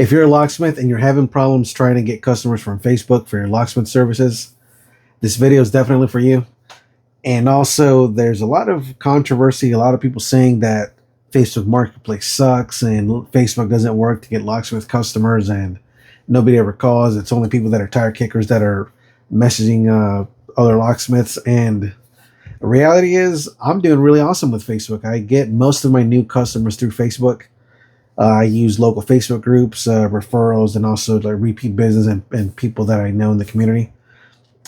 If you're a locksmith and you're having problems trying to get customers from Facebook for your locksmith services, this video is definitely for you. And also, there's a lot of controversy, a lot of people saying that Facebook Marketplace sucks and Facebook doesn't work to get locksmith customers and nobody ever calls. It's only people that are tire kickers that are messaging other locksmiths. And the reality is, I'm doing really awesome with Facebook. I get most of my new customers through Facebook. I use local Facebook groups, referrals, and also like repeat business and people that I know in the community.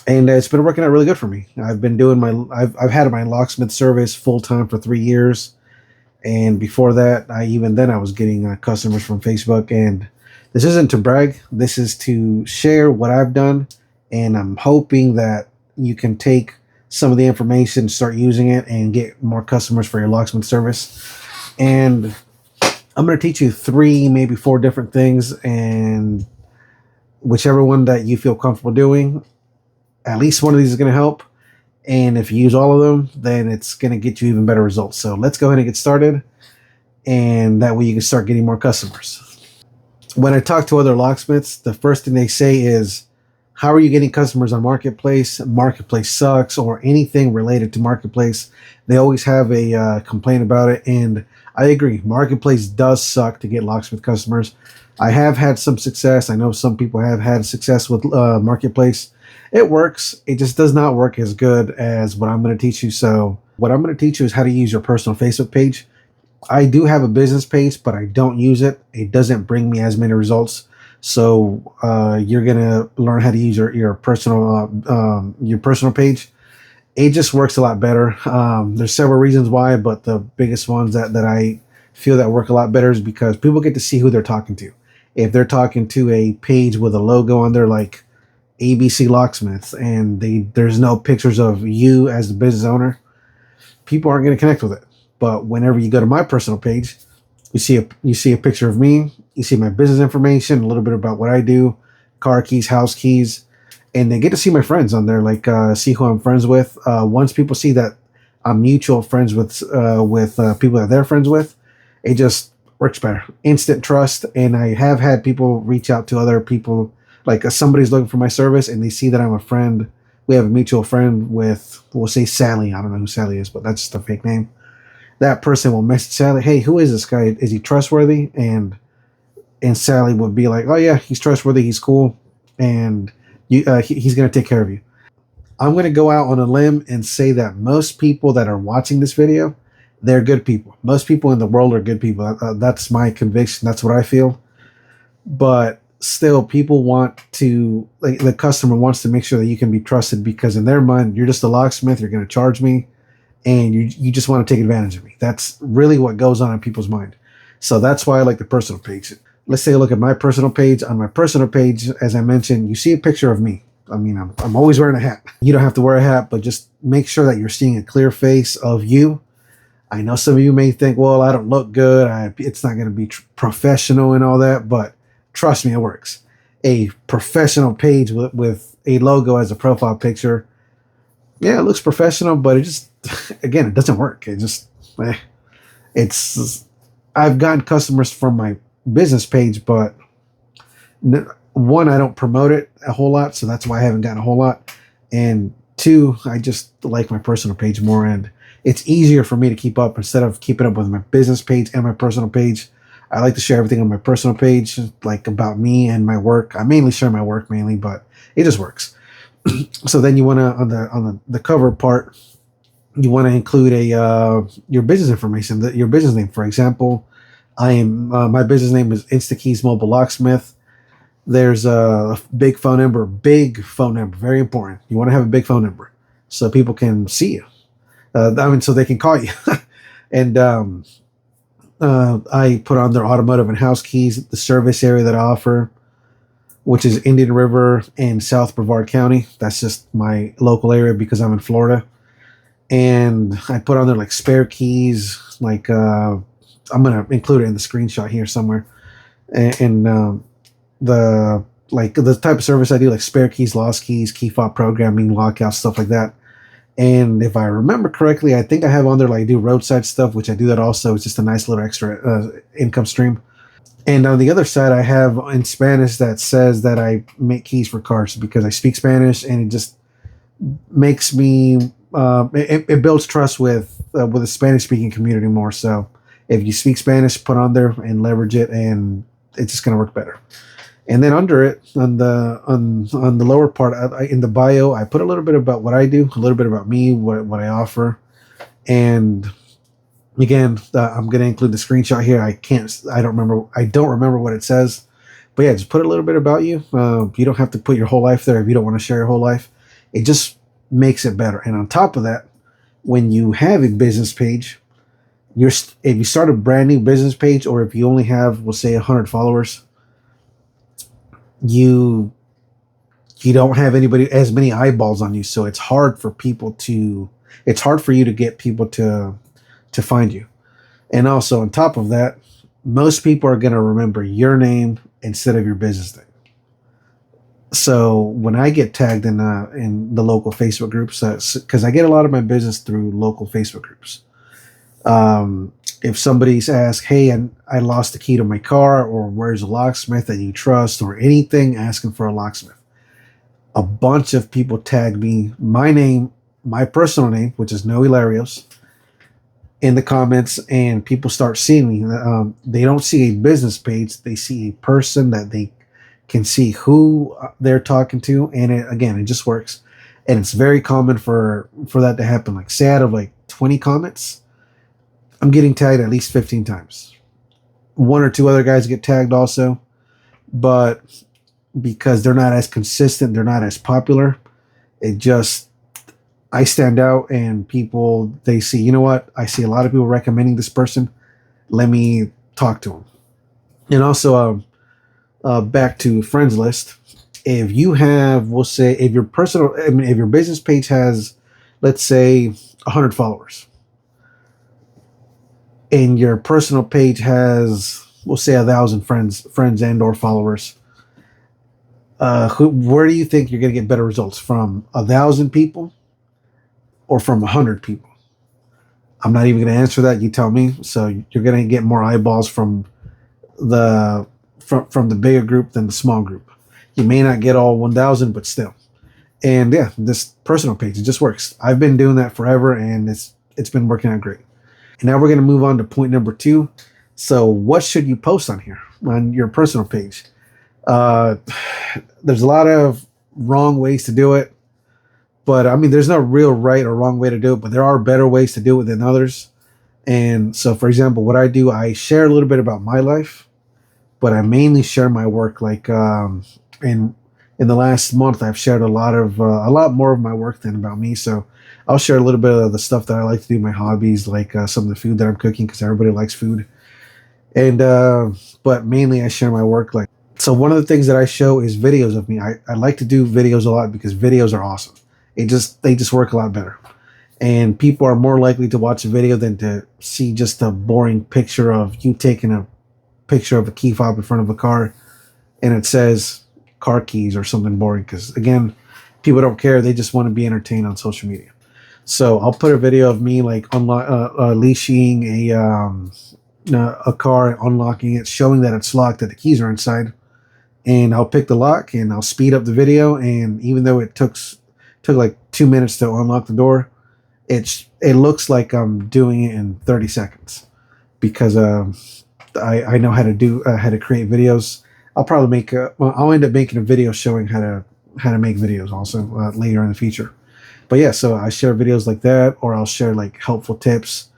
And it's been working out really good for me. I've had my locksmith service full time for 3 years, and before that, I was getting customers from Facebook. And this isn't to brag. This is to share what I've done, and I'm hoping that you can take some of the information, start using it, and get more customers for your locksmith service. And I'm going to teach you 3, maybe 4 different things, and whichever one that you feel comfortable doing, at least one of these is going to help. And if you use all of them, then it's going to get you even better results. So let's go ahead and get started, and that way you can start getting more customers. When I talk to other locksmiths, the first thing they say is, how are you getting customers on Marketplace? Marketplace sucks, or anything related to Marketplace. They always have a complaint about it, and I agree. Marketplace does suck to get locksmith customers. I have had some success. I know some people have had success with Marketplace. It works. It just does not work as good as what I'm going to teach you. So what I'm going to teach you is how to use your personal Facebook page. I do have a business page, but I don't use it. It doesn't bring me as many results. So you're going to learn how to use your personal page. It just works a lot better. There's several reasons why, but the biggest ones that I feel that work a lot better is because people get to see who they're talking to. If they're talking to a page with a logo on there like ABC Locksmiths, and there's no pictures of you as the business owner, people aren't going to connect with it. But whenever you go to my personal page, you see a picture of me, you see my business information, a little bit about what I do, car keys, house keys, and they get to see my friends on there, like see who I'm friends with. Once people see that I'm mutual friends with people that they're friends with, it just works better. Instant trust. And I have had people reach out to other people, like somebody's looking for my service and they see that I'm a friend. We have a mutual friend with, we'll say Sally. I don't know who Sally is, but that's just a fake name. That person will message Sally, hey, who is this guy? Is he trustworthy? And Sally would be like, oh yeah, he's trustworthy, he's cool, and he's going to take care of you. I'm going to go out on a limb and say that most people that are watching this video, they're good people. Most people in the world are good people. That's my conviction. That's what I feel. But still, people want to, like, the customer wants to make sure that you can be trusted, because in their mind, you're just a locksmith, you're going to charge me, and you just want to take advantage of me. That's really what goes on in people's mind. So that's why I like the personal page. Let's take a look at my personal page. On my personal page, as I mentioned, you see a picture of me. I mean, I'm always wearing a hat. You don't have to wear a hat, but just make sure that you're seeing a clear face of you. I know some of you may think, well, I don't look good. It's not going to be professional and all that, but trust me, it works. A professional page with a logo as a profile picture, yeah, it looks professional, but it just, again, it doesn't work. It just, I've gotten customers from my business page, but one, I don't promote it a whole lot, so that's why I haven't gotten a whole lot. And 2, I just like my personal page more, and it's easier for me to keep up instead of keeping up with my business page and my personal page. I like to share everything on my personal page, like about me and my work. I mainly share my work mainly, but it just works. So then you want to, on the cover part, you want to include your business information, your business name. For example, my business name is InstaKeys Mobile Locksmith. There's a big phone number, very important. You want to have a big phone number so people can see you. So they can call you. And I put on their automotive and house keys, the service area that I offer, which is Indian River and South Brevard County. That's just my local area because I'm in Florida. And I put on there like spare keys, like I'm going to include it in the screenshot here somewhere. And the type of service I do, like spare keys, lost keys, key fob programming, lockouts, stuff like that. And if I remember correctly, I think I have on there, like, I do roadside stuff, which I do that also. It's just a nice little extra income stream. And on the other side, I have in Spanish that says that I make keys for cars because I speak Spanish, and it just makes me it builds trust with the Spanish speaking community more. So if you speak Spanish, put on there and leverage it, and it's just going to work better. And then under it, on the lower part, in the bio, I put a little bit about what I do, a little bit about me, what I offer, and again, I'm going to include the screenshot here. I don't remember what it says, but yeah, just put a little bit about you. You don't have to put your whole life there if you don't want to share your whole life. It just makes it better. And on top of that, when you have a business page, if you start a brand new business page, or if you only have, we'll say, 100 followers, you you don't have anybody as many eyeballs on you, so it's hard for you to get people to find you. And also on top of that, most people are going to remember your name instead of your business name. So when I get tagged in the local Facebook groups, because I get a lot of my business through local Facebook groups. If somebody's asked, "Hey, I lost the key to my car," or "Where's a locksmith that you trust," or anything asking for a locksmith, a bunch of people tag me, my name, my personal name, which is No Hilarios, in the comments, and people start seeing me. They don't see a business page; they see a person that they can see who they're talking to, and it just works. And it's very common for that to happen. Like, say out of like 20 comments, I'm getting tagged at least 15 times. One or two other guys get tagged also, but because they're not as consistent, they're not as popular, it just, I stand out, and people, they see, you know what, I see a lot of people recommending this person, let me talk to them. And also, back to friends list, if you have, we'll say, if your business page has, let's say, 100 followers, and your personal page has, we'll say, 1,000 friends and or followers, where do you think you're going to get better results, from 1,000 people or from 100 people? I'm not even going to answer that. You tell me. So you're going to get more eyeballs the from the bigger group than the small group. You may not get all 1,000, but still. And yeah, this personal page, it just works. I've been doing that forever, and it's been working out great. And now we're going to move on to point number 2. So what should you post on here, on your personal page? There's a lot of wrong ways to do it, but I mean, there's no real right or wrong way to do it, but there are better ways to do it than others. And so, for example, what I do, I share a little bit about my life, but I mainly share my work. Like, in the last month, I've shared a lot more of my work than about me. So I'll share a little bit of the stuff that I like to do, my hobbies, like some of the food that I'm cooking, because everybody likes food. And but mainly I share my work. Like, so one of the things that I show is videos of me. I like to do videos a lot because videos are awesome. They just work a lot better. And people are more likely to watch a video than to see just a boring picture of you taking a picture of a key fob in front of a car and it says car keys or something boring. Because again, people don't care. They just want to be entertained on social media. So I'll put a video of me like leashing a car, unlocking it, showing that it's locked, that the keys are inside, and I'll pick the lock and I'll speed up the video. And even though it took like 2 minutes to unlock the door, it looks like I'm doing it in 30 seconds because I know how to create videos. I'll end up making a video showing how to make videos also later in the future. But yeah, so I share videos like that, or I'll share like helpful tips.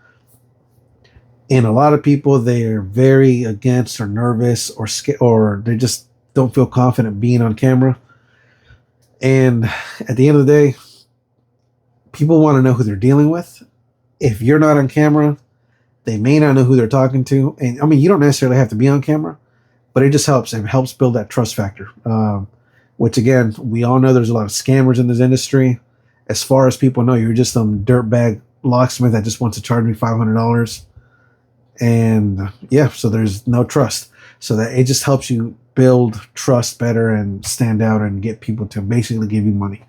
And a lot of people, they're very against or nervous or scared, or they just don't feel confident being on camera. And at the end of the day, people want to know who they're dealing with. If you're not on camera, they may not know who they're talking to. And I mean, you don't necessarily have to be on camera, but it just helps. It helps build that trust factor. Which again, we all know there's a lot of scammers in this industry. As far as people know, you're just some dirtbag locksmith that just wants to charge me $500. And yeah, so there's no trust. So that it just helps you build trust better and stand out and get people to basically give you money.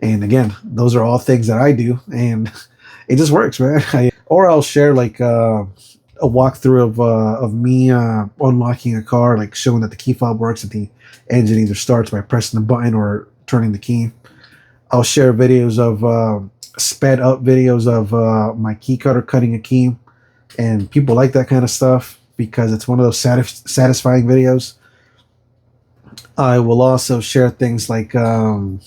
And again, those are all things that I do, and it just works, man. Or I'll share like a walkthrough of me unlocking a car, like showing that the key fob works, that the engine either starts by pressing the button or turning the key. I'll share videos of sped up videos of my key cutter cutting a key, and people like that kind of stuff because it's one of those satisfying videos. I will also share things like damn,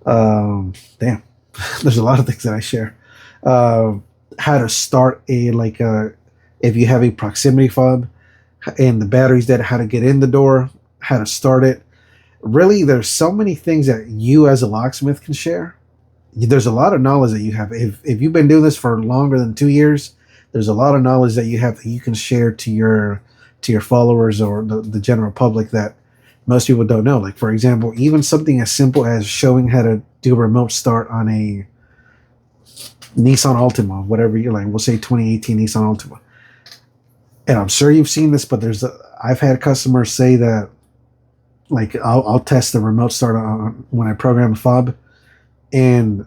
there's a lot of things that I share. Uh, how to start if you have a proximity fob and the battery's dead, how to get in the door, how to start it. Really, there's so many things that you as a locksmith can share. There's a lot of knowledge that you have. If you've been doing this for longer than 2 years, there's a lot of knowledge that you have that you can share to your followers or the general public that most people don't know. Like, for example, even something as simple as showing how to do a remote start on a Nissan Altima, whatever you like. We'll say 2018 Nissan Altima. And I'm sure you've seen this, but I've had customers say that, like, I'll test the remote start on when I program a fob, and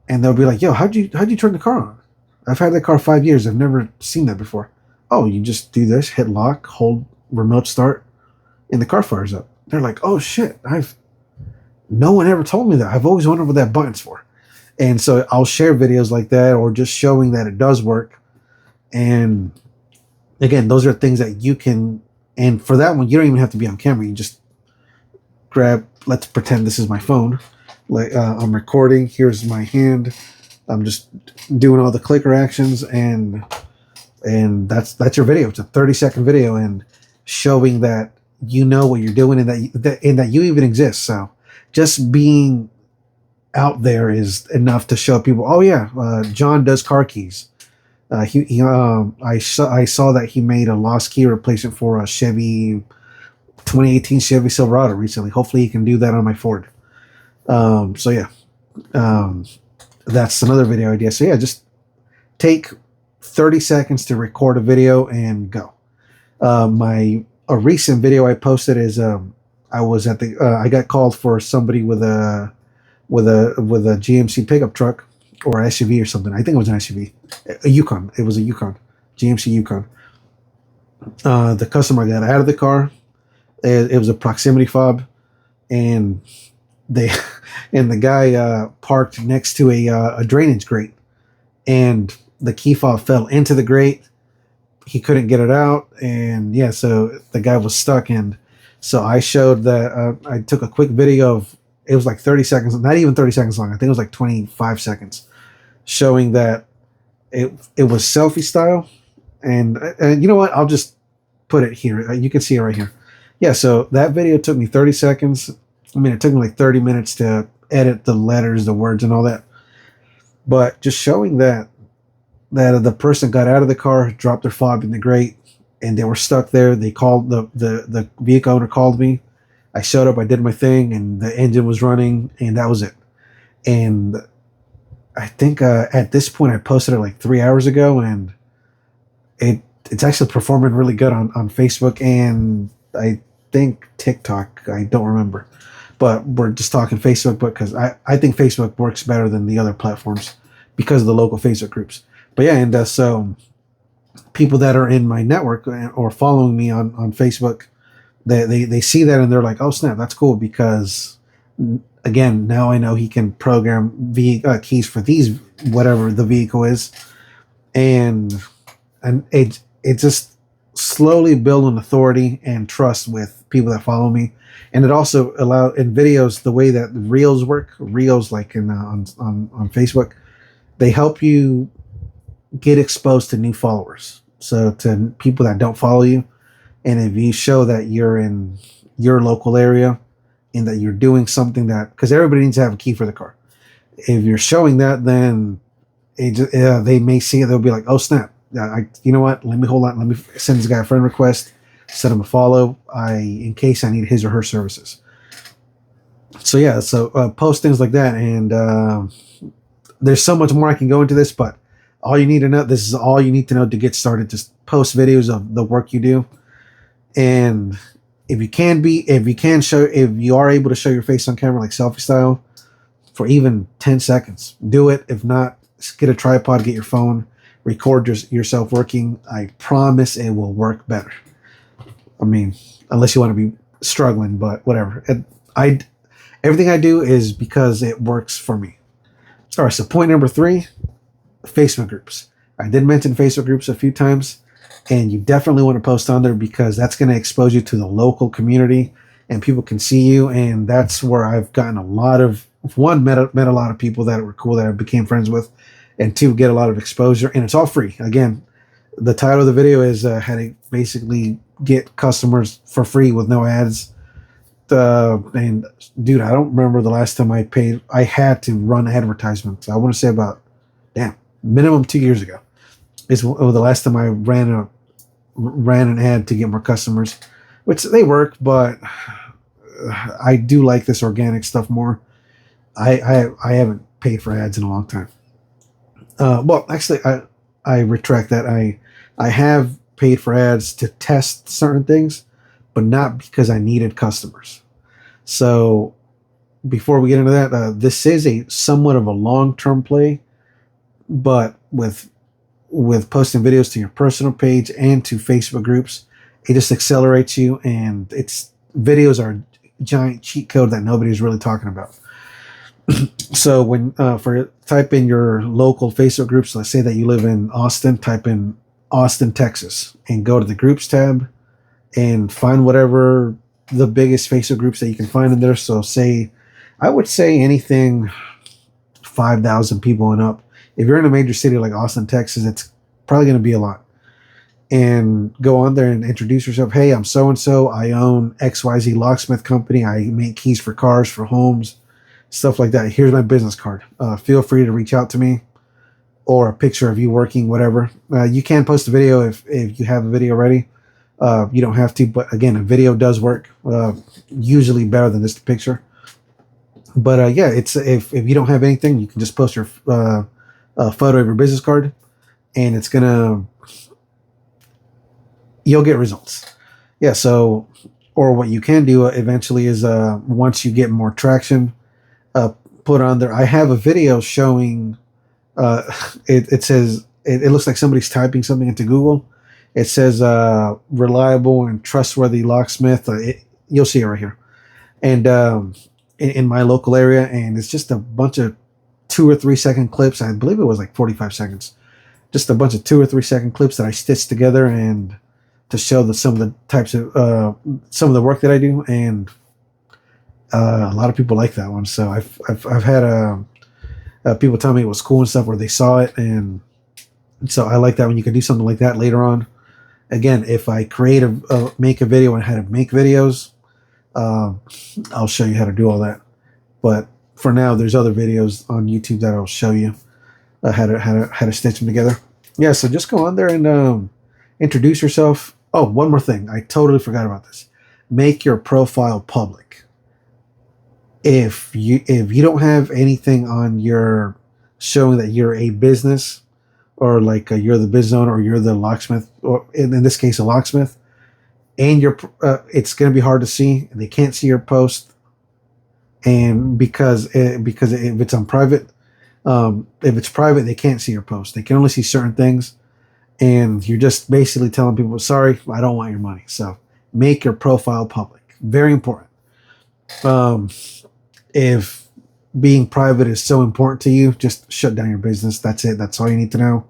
they'll be like, "Yo, how'd you turn the car on? I've had that car 5 years. I've never seen that before." "Oh, you just do this, hit lock, hold remote start, and the car fires up." They're like, "Oh shit, no one ever told me that. I've always wondered what that button's for." And so I'll share videos like that, or just showing that it does work. And again, those are things that you can. And for that one, you don't even have to be on camera. You just grab. Let's pretend this is my phone. Like I'm recording. Here's my hand. I'm just doing all the clicker actions, and that's your video. It's a 30-second video, and showing that you know what you're doing, and that you even exist. So just being out there is enough to show people, oh yeah, John does car keys. I saw that he made a lost key replacement for a 2018 Chevy Silverado recently. Hopefully he can do that on my Ford. So yeah, that's another video idea. So yeah, just take 30 seconds to record a video and go. A recent video I posted is I was at I got called for somebody with a GMC pickup truck or SUV or something. I think it was an SUV, a Yukon. It was a Yukon, GMC Yukon. The customer got out of the car. It was a proximity fob, and the guy parked next to a drainage grate, and the key fob fell into the grate. He couldn't get it out, and yeah, so the guy was stuck. And so I showed that I took a quick video of. It was like 30 seconds, not even 30 seconds long. I think it was like 25 seconds, showing that it was selfie style. And you know what? I'll just put it here. You can see it right here. Yeah, so that video took me 30 seconds. I mean, it took me like 30 minutes to edit the letters, the words, and all that. But just showing that the person got out of the car, dropped their fob in the grate, and they were stuck there. They called the vehicle owner called me. I showed up, I did my thing, and the engine was running, and that was it. And I think at this point I posted it like 3 hours ago, and it's actually performing really good on Facebook and I think TikTok. I don't remember. But we're just talking Facebook because I think Facebook works better than the other platforms because of the local Facebook groups. But yeah, and so people that are in my network or following me on Facebook, they see that and they're like, oh snap, that's cool, because again, now I know he can program keys for these, whatever the vehicle is, and it just slowly building authority and trust with people that follow me. And it also allow in videos, the way that reels work, reels like in on Facebook, they help you get exposed to new followers, so to people that don't follow you. And if you show that you're in your local area and that you're doing something that, because everybody needs to have a key for the car. If you're showing that, then they may see it. They'll be like, oh, snap. You know what? Let me hold on. Let me send this guy a friend request, send him a follow in case I need his or her services. So, yeah, so post things like that. And there's so much more I can go into this, but all you need to know, this is all you need to know to get started. Just post videos of the work you do. And if you are able to show your face on camera, like selfie style, for even 10 seconds, do it. If not, get a tripod, get your phone, record yourself working. I promise it will work better. I mean, unless you want to be struggling, but whatever. I everything I do is because it works for me. All right, so point number 3, Facebook groups. I did mention Facebook groups a few times, and you definitely want to post on there because that's going to expose you to the local community and people can see you. And that's where I've gotten a lot of, one, met a lot of people that were cool that I became friends with, and 2, get a lot of exposure. And it's all free. Again, the title of the video is how to basically get customers for free with no ads. And dude, I don't remember the last time I paid. I had to run advertisements. I want to say about, minimum 2 years ago is the last time I ran an ad to get more customers, which they work, but I do like this organic stuff more. I haven't paid for ads in a long time. Well, actually, I retract that. I have paid for ads to test certain things, but not because I needed customers. So before we get into that, this is a somewhat of a long-term play, but with posting videos to your personal page and to Facebook groups, it just accelerates you, and videos are a giant cheat code that nobody's really talking about. So when type in your local Facebook groups, let's say that you live in Austin, type in Austin, Texas, and go to the groups tab and find whatever the biggest Facebook groups that you can find in there. So I would say anything 5,000 people and up. If you're in a major city like Austin, Texas, it's probably going to be a lot. And go on there and introduce yourself. Hey, I'm so-and-so. I own XYZ Locksmith Company. I make keys for cars, for homes, stuff like that. Here's my business card. Feel free to reach out to me, or a picture of you working, whatever. You can post a video if you have a video ready. You don't have to, but again, a video does work. Usually better than just a picture. But yeah, it's if you don't have anything, you can just post your photo of your business card, and you'll get results. Yeah. So, or what you can do eventually is once you get more traction, put on there. I have a video showing. It says it looks like somebody's typing something into Google. It says reliable and trustworthy locksmith. You'll see it right here, and in my local area, and it's just a bunch of 2 or 3 second clips. I believe it was like 45 seconds. Just a bunch of 2 or 3 second clips that I stitched together and to show some of the types of some of the work that I do, and a lot of people like that one. So I've had people tell me it was cool and stuff where they saw it, and so I like that when you can do something like that later on. Again, if I make a video on how to make videos, I'll show you how to do all that. But for now, there's other videos on YouTube that I'll show you how to stitch them together. Yeah, so just go on there and introduce yourself. Oh, one more thing. I totally forgot about this. Make your profile public. If you don't have anything on your showing that you're a business, or like you're the business owner, or you're the locksmith, or in this case a locksmith, and it's going to be hard to see. They can't see your post, and because if it's on private, if it's private, they can't see your post. They can only see certain things, and you're just basically telling people, sorry, I don't want your money. So make your profile public. Very important. If being private is so important to you, just shut down your business. That's it. That's all you need to know.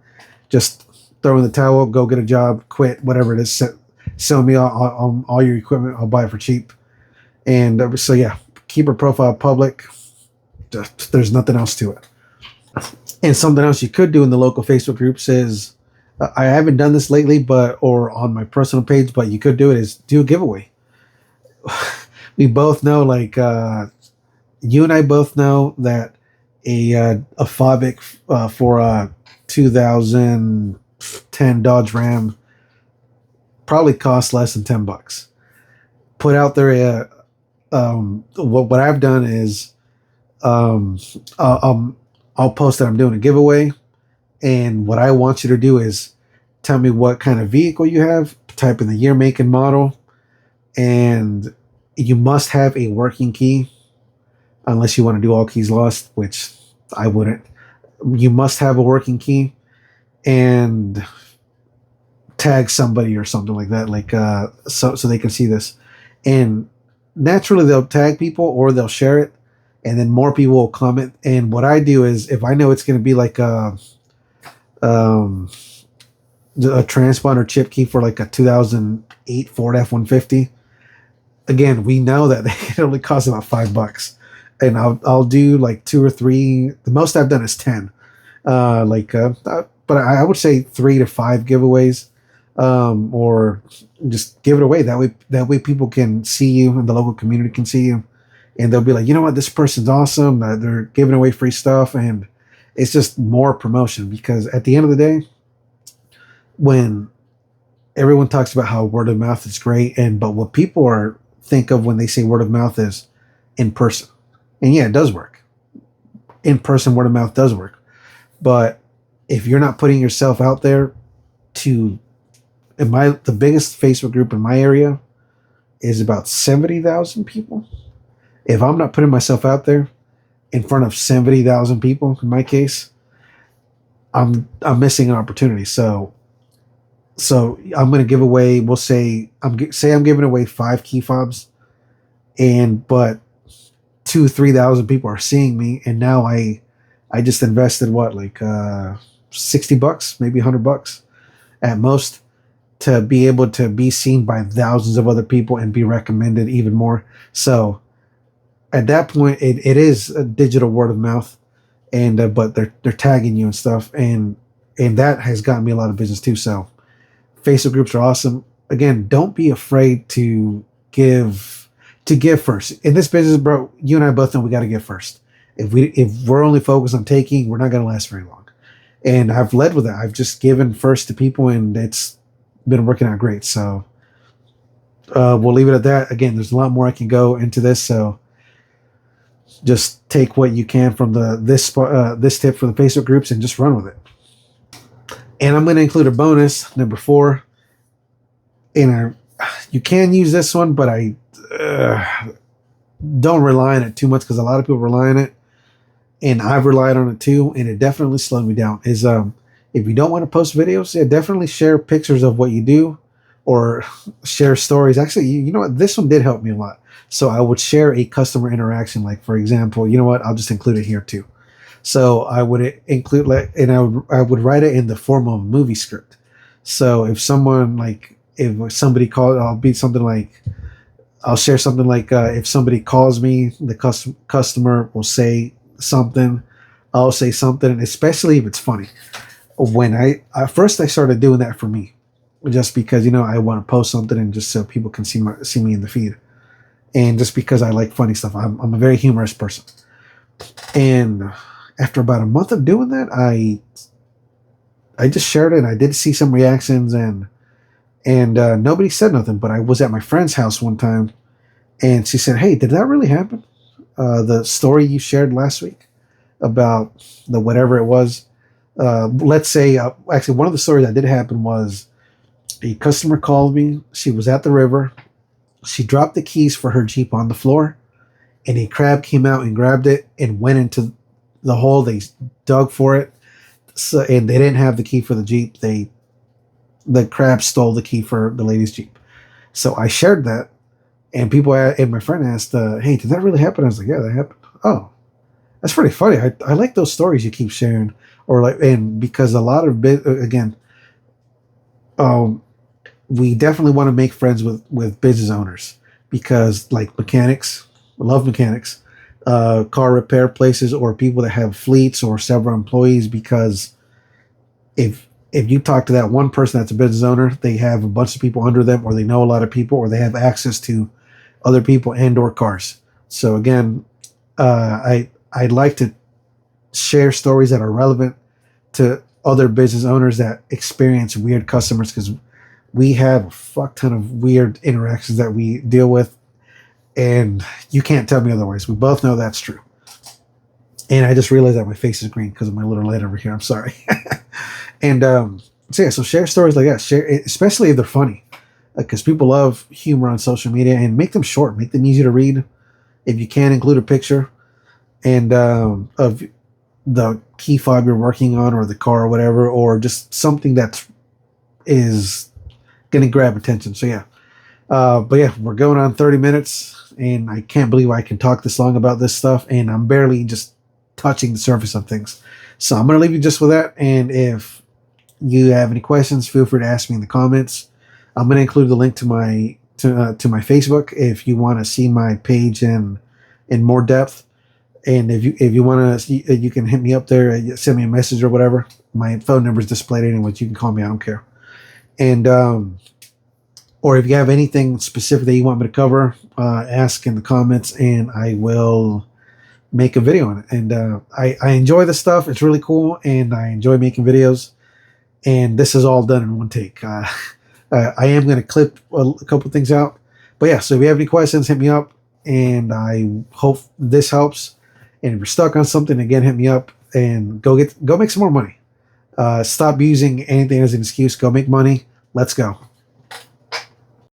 Just throw in the towel, go get a job, quit, whatever it is. Sell me all your equipment. I'll buy it for cheap. And so, yeah, keep your profile public. There's nothing else to it. And something else you could do in the local Facebook groups is, I haven't done this lately, or on my personal page, but you could do it, is do a giveaway. We both know, like, you and I both know that a Favic for a 2010 Dodge Ram probably costs less than $10. Put out there what I've done is I'll post that I'm doing a giveaway, and what I want you to do is tell me what kind of vehicle you have, type in the year, make, and model, and you must have a working key, unless you want to do all keys lost, which I wouldn't. You must have a working key, and tag somebody or something like that, like so they can see this. And naturally they'll tag people or they'll share it, and then more people will comment. And what I do is, if I know it's going to be like um, a transponder chip key for like a 2008 Ford F-150, again, we know that it only costs about $5, and I'll do like two or three. The most I've done is 10. But I would say 3 to 5 giveaways, or just give it away. That way people can see you and the local community can see you, and they'll be like, you know what, this person's awesome. They're giving away free stuff, and it's just more promotion. Because at the end of the day, when everyone talks about how word of mouth is great, but what people are think of when they say word of mouth is in person, and yeah, it does work. In person, word of mouth does work, but if you're not putting yourself out there to, the biggest Facebook group in my area is about 70,000 people. If I'm not putting myself out there in front of 70,000 people, in my case, I'm missing an opportunity. So I'm going to give away. We'll say I'm giving away 5 key fobs, but 2,000-3,000 people are seeing me, and now I just invested what, like $60, maybe $100 at most, to be able to be seen by thousands of other people and be recommended even more. So at that point, it is a digital word of mouth, and but they're tagging you and stuff, and that has gotten me a lot of business too. So Facebook groups are awesome. Again, don't be afraid to give first. In this business, bro, you and I both know we got to give first. If we're only focused on taking, we're not going to last very long. And I've led with that. I've just given first to people, and it's been working out great. So we'll leave it at that. Again, there's a lot more I can go into this, so just take what you can from this tip for the Facebook groups and just run with it. And I'm going to include a bonus, number 4. And you can use this one, but I don't rely on it too much, because a lot of people rely on it, and I've relied on it too, and it definitely slowed me down. Is if you don't want to post videos, yeah, definitely share pictures of what you do, or share stories. Actually, you know what? This one did help me a lot. So I would share a customer interaction, like, for example, you know what? I'll just include it here too. So I would include, and I would write it in the form of a movie script. So if somebody called, I'll share something like, if somebody calls me, the customer will say something, I'll say something, and especially if it's funny. When I started doing that for me, just because, I want to post something, and just so people can see me in the feed, and just because I like funny stuff. I'm a very humorous person, and after about a month of doing that, I just shared it, and I did see some reactions, and nobody said nothing. But I was at my friend's house one time, and she said, "Hey, did that really happen? The story you shared last week about the whatever it was." Let's say, actually, one of the stories that did happen was a customer called me. She was at the river. She dropped the keys for her Jeep on the floor, and a crab came out and grabbed it and went into the hole. They dug for it, and they didn't have the key for the Jeep. The crab stole the key for the lady's Jeep. So I shared that, and my friend asked, "Hey, did that really happen?" I was like, "Yeah, that happened." "Oh, that's pretty funny. I like those stories you keep sharing." And because a lot of we definitely want to make friends with business owners, because like mechanics, I love mechanics, car repair places, or people that have fleets or several employees, because if you talk to that one person that's a business owner, they have a bunch of people under them, or they know a lot of people, or they have access to other people and or cars. So again, I'd like to share stories that are relevant to other business owners that experience weird customers, because we have a fuck ton of weird interactions that we deal with, and you can't tell me otherwise. We both know that's true. And I just realized that my face is green because of my little light over here. I'm sorry. And so share stories like that. Share, especially if they're funny, because people love humor on social media, and make them short, make them easy to read. If you can, include a picture and of the key fob you're working on, or the car, or whatever, or just something that is going to grab attention. So yeah, but yeah, we're going on 30 minutes, and I can't believe I can talk this long about this stuff, and I'm barely just touching the surface of things. So I'm going to leave you just with that, and if you have any questions, feel free to ask me in the comments. I'm going to include the link to my my Facebook if you want to see my page in more depth. And if you want to, you can hit me up there, send me a message or whatever. My phone number is displayed anyway. You can call me. I don't care. And or if you have anything specific that you want me to cover, ask in the comments, and I will make a video on it. And I enjoy this stuff. It's really cool, and I enjoy making videos. And this is all done in one take. I am going to clip a couple things out. But yeah, so if you have any questions, hit me up. And I hope this helps. And if you're stuck on something, again, hit me up and go make some more money. Stop using anything as an excuse. Go make money. Let's go.